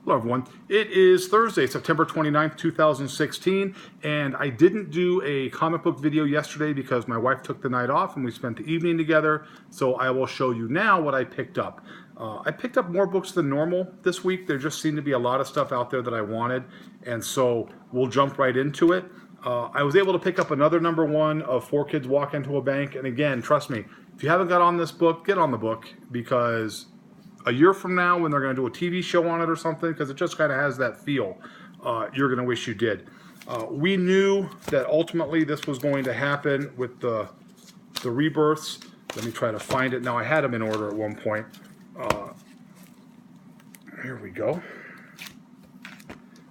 Hello everyone. It is Thursday, September 29th, 2016, and I didn't do a comic book video yesterday because my wife took the night off and we spent the evening together, so I will show you now what I picked up. I picked up more books than normal this week. There just seemed to be a lot of stuff out there that I wanted, and so we'll jump right into it. I was able to pick up another #1 of 4 Kids Walk Into a Bank, and again, trust me, if you haven't got on this book, get on the book, because a year from now, when they're going to do a TV show on it or something, because it just kind of has that feel, you're going to wish you did. We knew that ultimately this was going to happen with the rebirths. Let me try to find it. Now, I had them in order at one point. Here we go.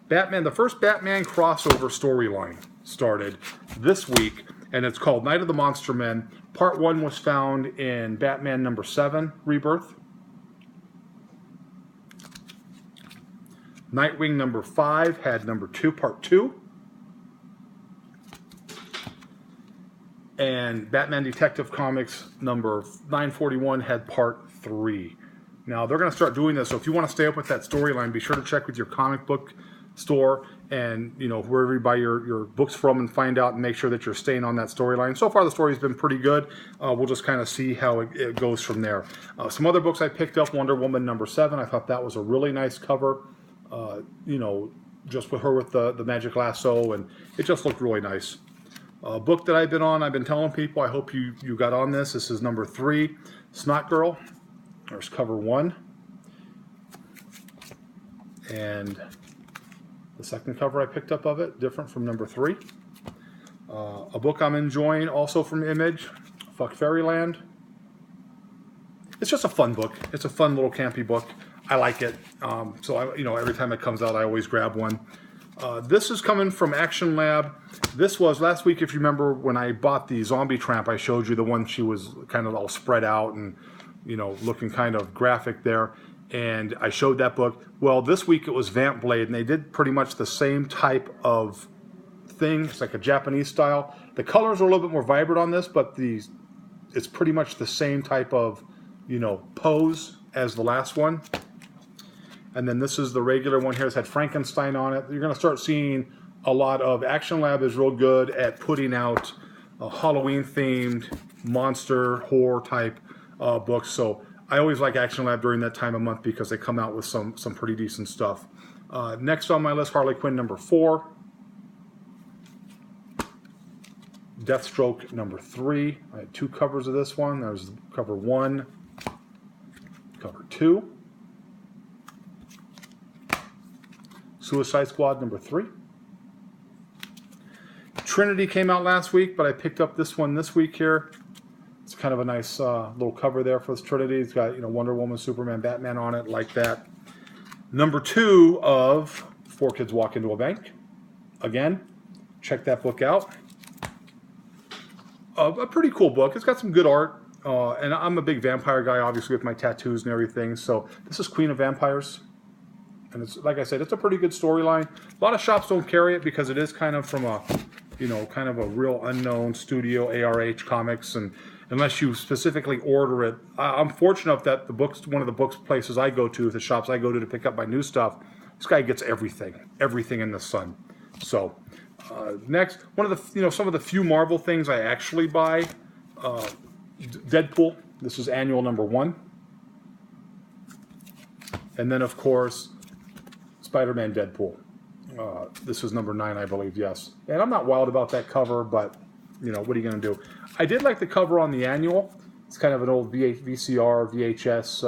Batman, the first Batman crossover storyline started this week, and it's called Night of the Monster Men. Part 1 was found in Batman #7, Rebirth. Nightwing #5 had #2, Part 2. And Batman Detective Comics #941 had Part 3. Now, they're going to start doing this, so if you want to stay up with that storyline, be sure to check with your comic book store and, you know, wherever you buy your books from, and find out and make sure that you're staying on that storyline. So far, the story's been pretty good. We'll just kind of see how it goes from there. Some other books I picked up, Wonder Woman #7. I thought that was a really nice cover. You know, just with her with the magic lasso, and it just looked really nice. A book that I've been telling people, I hope you got on this. This is #3, Snot Girl. There's cover 1. And the second cover I picked up of it, different from #3. A book I'm enjoying, also from Image, Fuck Fairyland. It's just a fun book. It's a fun little campy book. I like it. So every time it comes out, I always grab one. This is coming from Action Lab. This was last week, if you remember, when I bought the Zombie Tramp. I showed you the one she was kind of all spread out and, you know, looking kind of graphic there. And I showed that book. Well, this week it was Vamp Blade, and they did pretty much the same type of thing. It's like a Japanese style. The colors are a little bit more vibrant on this, but it's pretty much the same type of, you know, pose as the last one. And then this is the regular one here. It's had Frankenstein on it. You're going to start seeing a lot of Action Lab is real good at putting out Halloween-themed monster horror type books. So I always like Action Lab during that time of month because they come out with some pretty decent stuff. Next on my list, Harley Quinn #4. Deathstroke #3. I had 2 covers of this one. There's cover 1, cover 2. Suicide Squad #3. Trinity came out last week, but I picked up this one this week here. It's kind of a nice little cover there for this Trinity. It's got, you know, Wonder Woman, Superman, Batman on it, like that. #2 of 4 Kids Walk Into a Bank. Again, check that book out. A pretty cool book. It's got some good art, and I'm a big vampire guy, obviously, with my tattoos and everything. So this is Queen of Vampires. And it's, like I said, it's a pretty good storyline. A lot of shops don't carry it because it is kind of from a, you know, kind of a real unknown studio, ARH Comics, and unless you specifically order it. I'm fortunate that one of the books places I go to, the shops I go to pick up my new stuff, this guy gets everything in the sun. So next, one of the, you know, some of the few Marvel things I actually buy, Deadpool. This is annual #1. And then, of course, Spider-Man Deadpool. This is #9, I believe, yes. And I'm not wild about that cover, but, you know, what are you going to do? I did like the cover on the annual. It's kind of an old VCR, VHS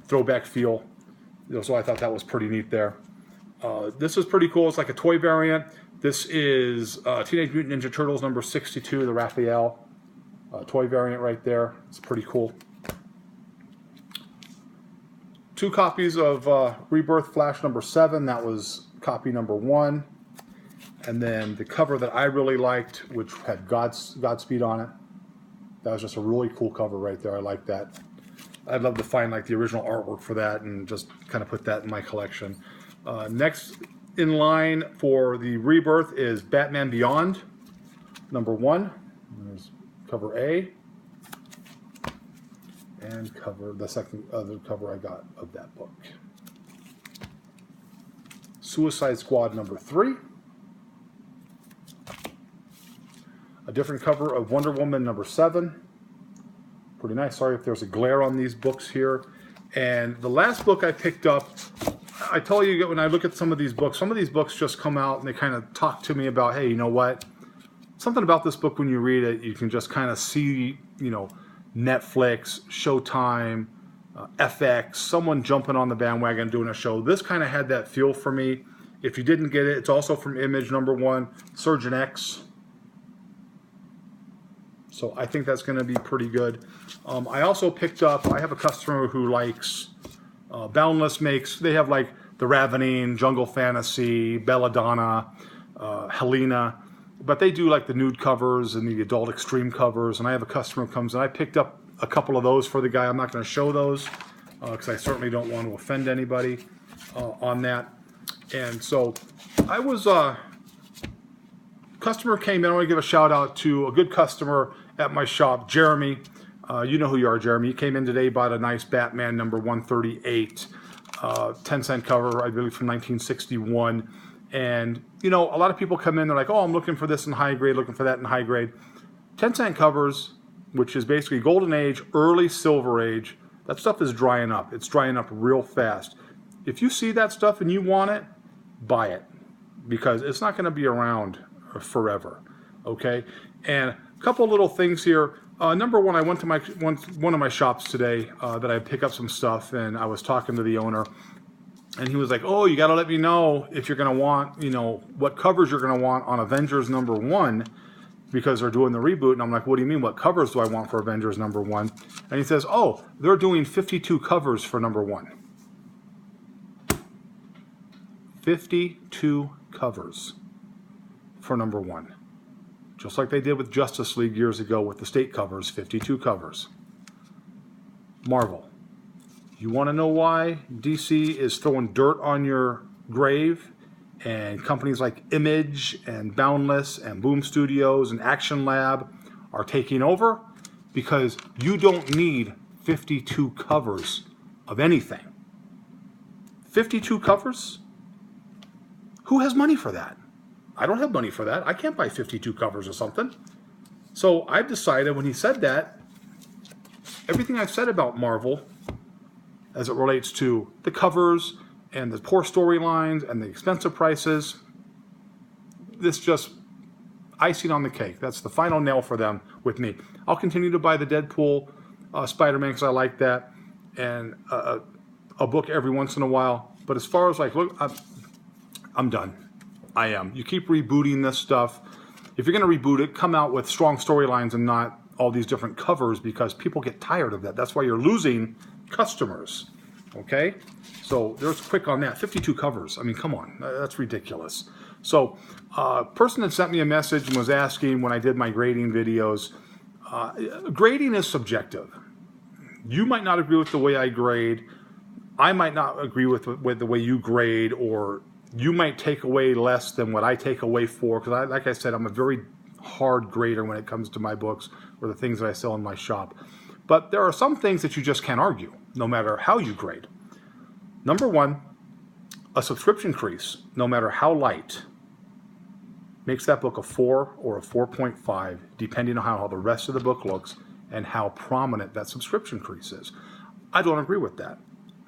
throwback feel. You know, so I thought that was pretty neat there. This is pretty cool. It's like a toy variant. This is Teenage Mutant Ninja Turtles #62, the Raphael toy variant right there. It's pretty cool. 2 copies of Rebirth Flash #7. That was copy #1. And then the cover that I really liked, which had Godspeed on it. That was just a really cool cover right there. I like that. I'd love to find like the original artwork for that and just kind of put that in my collection. Next in line for the Rebirth is Batman Beyond #1. There's cover A. And cover the second other cover I got of that book. Suicide Squad number 3. A different cover of Wonder Woman number 7. Pretty nice. Sorry if there's a glare on these books here. And the last book I picked up, I tell you, when I look at some of these books just come out and they kind of talk to me about, hey, you know what? Something about this book, when you read it, you can just kind of see, you know, Netflix, Showtime, FX, someone jumping on the bandwagon doing a show. This kind of had that feel for me. If you didn't get it, it's also from Image number 1, Surgeon X. So I think that's going to be pretty good. I also picked up, I have a customer who likes, Boundless makes, they have like the Ravening, Jungle Fantasy, Belladonna, Helena, but they do like the nude covers and the adult extreme covers. And I have a customer who comes and I picked up a couple of those for the guy. I'm not going to show those because I certainly don't want to offend anybody on that. And so I was, customer came in. I want to give a shout out to a good customer at my shop, Jeremy. You know who you are, Jeremy. He came in today, bought a nice Batman number 138, 10-cent cover, I believe from 1961. And, you know, a lot of people come in, they're like, oh, I'm looking for this in high grade, looking for that in high grade. 10-cent covers, which is basically Golden Age, early Silver Age, that stuff is drying up. It's drying up real fast. If you see that stuff and you want it, buy it, because it's not going to be around forever, okay? And a couple little things here. Number one, I went to one of my shops today that I pick up some stuff, and I was talking to the owner, and he was like, oh, you got to let me know if you're going to want, you know, what covers you're going to want on Avengers number 1, because they're doing the reboot. And I'm like, what do you mean? What covers do I want for Avengers number 1? And he says, oh, they're doing 52 covers for number 1. 52 covers for number 1. Just like they did with Justice League years ago with the state covers, 52 covers. Marvel. You want to know why DC is throwing dirt on your grave, and companies like Image and Boundless and Boom Studios and Action Lab are taking over? Because you don't need 52 covers of anything. 52 covers? Who has money for that? I don't have money for that. I can't buy 52 covers or something. So I've decided, when he said that, everything I've said about Marvel as it relates to the covers and the poor storylines and the expensive prices, this just icing on the cake. That's the final nail for them with me. I'll continue to buy the Deadpool, Spider-Man, because I like that, and a book every once in a while. But as far as like, look, I'm done. I am. You keep rebooting this stuff. If you're going to reboot it, come out with strong storylines and not all these different covers, because people get tired of that. That's why you're losing customers. Okay? So there's quick on that. 52 covers. I mean, come on. That's ridiculous. So a person had sent me a message and was asking, when I did my grading videos, grading is subjective. You might not agree with the way I grade. I might not agree with the way you grade, or you might take away less than what I take away for, because like I said, I'm a very hard grader when it comes to my books or the things that I sell in my shop. But there are some things that you just can't argue, no matter how you grade. Number one, a subscription crease, no matter how light, makes that book a 4 or a 4.5, depending on how the rest of the book looks and how prominent that subscription crease is. I don't agree with that,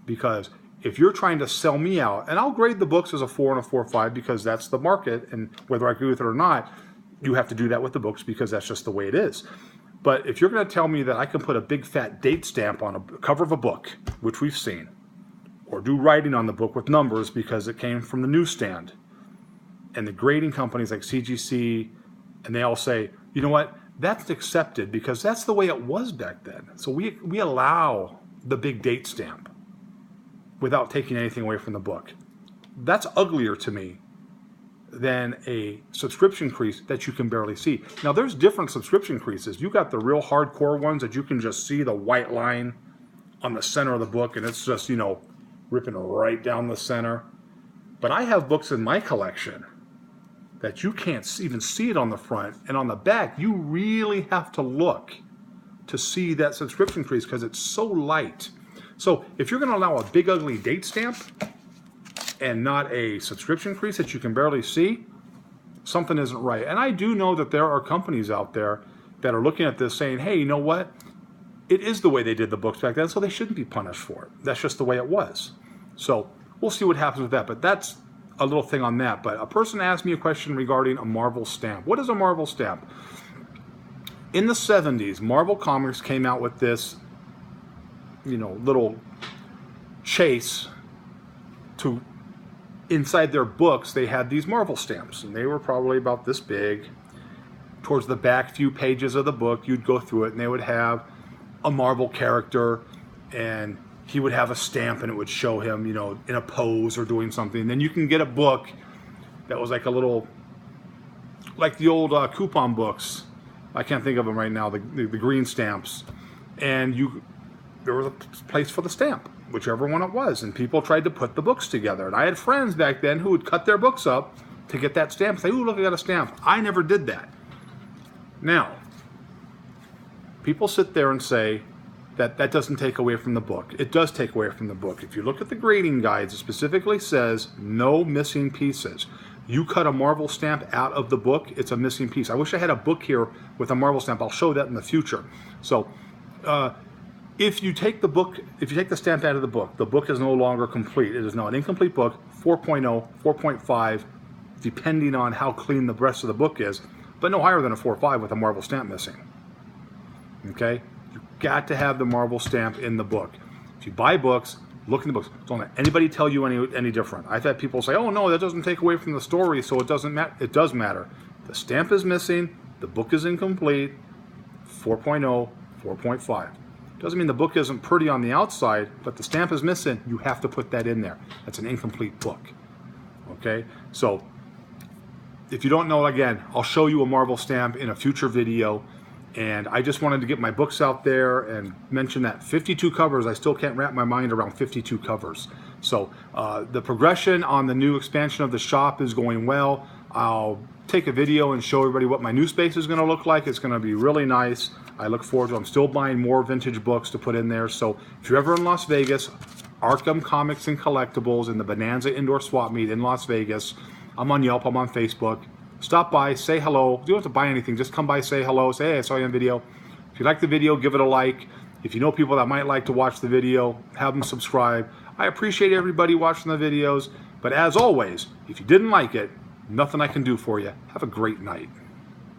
because if you're trying to sell me out, and I'll grade the books as a 4 and a 4.5 because that's the market, and whether I agree with it or not, you have to do that with the books because that's just the way it is. But if you're going to tell me that I can put a big fat date stamp on a cover of a book, which we've seen, or do writing on the book with numbers because it came from the newsstand, and the grading companies like CGC, and they all say, you know what, that's accepted because that's the way it was back then. So we allow the big date stamp without taking anything away from the book. That's uglier to me than a subscription crease that you can barely see. Now, there's different subscription creases. You got the real hardcore ones that you can just see the white line on the center of the book, and it's just, you know, ripping right down the center. But I have books in my collection that you can't even see it on the front, and on the back, you really have to look to see that subscription crease because it's so light. So if you're going to allow a big ugly date stamp and not a subscription increase that you can barely see, something isn't right. And I do know that there are companies out there that are looking at this saying, hey, you know what? It is the way they did the books back then, so they shouldn't be punished for it. That's just the way it was. So we'll see what happens with that. But that's a little thing on that. But a person asked me a question regarding a Marvel stamp. What is a Marvel stamp? In the 70s, Marvel Comics came out with this, little chase to, inside their books, they had these Marvel stamps. And they were probably about this big. Towards the back few pages of the book, you'd go through it, and they would have a Marvel character, and he would have a stamp, and it would show him, in a pose or doing something. And then you can get a book that was like a little, like the old coupon books. I can't think of them right now, the green stamps. And there was a place for the stamp, whichever one it was. And people tried to put the books together. And I had friends back then who would cut their books up to get that stamp. Say, ooh, look, I got a stamp. I never did that. Now, people sit there and say that that doesn't take away from the book. It does take away from the book. If you look at the grading guides, it specifically says no missing pieces. You cut a Marvel stamp out of the book, it's a missing piece. I wish I had a book here with a Marvel stamp. I'll show that in the future. So if you take the stamp out of the book is no longer complete. It is now an incomplete book, 4.0, 4.5, depending on how clean the rest of the book is, but no higher than a 4.5 with a Marvel stamp missing. Okay? You've got to have the Marvel stamp in the book. If you buy books, look in the books. Don't let anybody tell you any different. I've had people say, oh no, that doesn't take away from the story, so it doesn't matter. It does matter. The stamp is missing, the book is incomplete, 4.0, 4.5. Doesn't mean the book isn't pretty on the outside, but the stamp is missing. You have to put that in there. That's an incomplete book. Okay? So, if you don't know, again, I'll show you a Marvel stamp in a future video. And I just wanted to get my books out there and mention that 52 covers, I still can't wrap my mind around 52 covers. So the progression on the new expansion of the shop is going well. I'll take a video and show everybody what my new space is going to look like. It's going to be really nice. I look forward to it. I'm still buying more vintage books to put in there. So if you're ever in Las Vegas, Arkham Comics and Collectibles in the Bonanza Indoor Swap Meet in Las Vegas. I'm on Yelp, I'm on Facebook. Stop by, say hello. You don't have to buy anything. Just come by, say hello. Say, hey, I saw you on video. If you like the video, give it a like. If you know people that might like to watch the video, have them subscribe. I appreciate everybody watching the videos. But as always, if you didn't like it, nothing I can do for you. Have a great night.